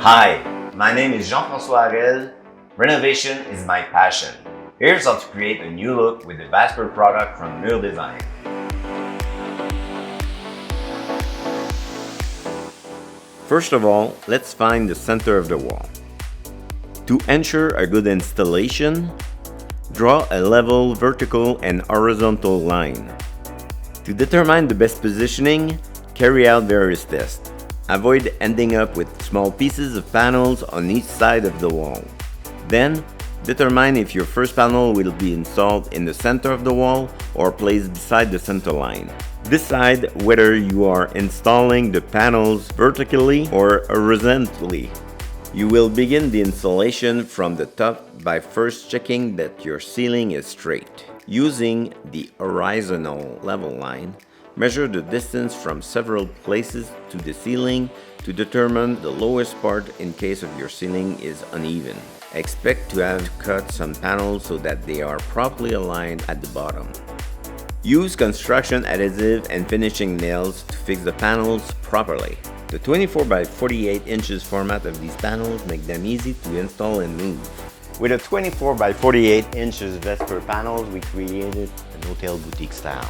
Hi, my name is Jean-François Arel. Renovation is my passion. Here's how to create a new look with the Vesper product from MURdesign. First of all, let's find the center of the wall. To ensure a good installation, draw a level vertical and horizontal line. To determine the best positioning, carry out various tests. Avoid ending up with small pieces of panels on each side of the wall. Then, determine if your first panel will be installed in the center of the wall or placed beside the center line. Decide whether you are installing the panels vertically or horizontally. You will begin the installation from the top by first checking that your ceiling is straight. Using the horizontal level line, measure the distance from several places to the ceiling to determine the lowest part in case of your ceiling is uneven. Expect to have to cut some panels so that they are properly aligned at the bottom. Use construction adhesive and finishing nails to fix the panels properly. The 24 by 48 inches format of these panels make them easy to install and move. With a 24 by 48 inches Vesper panels, we created an hotel boutique style.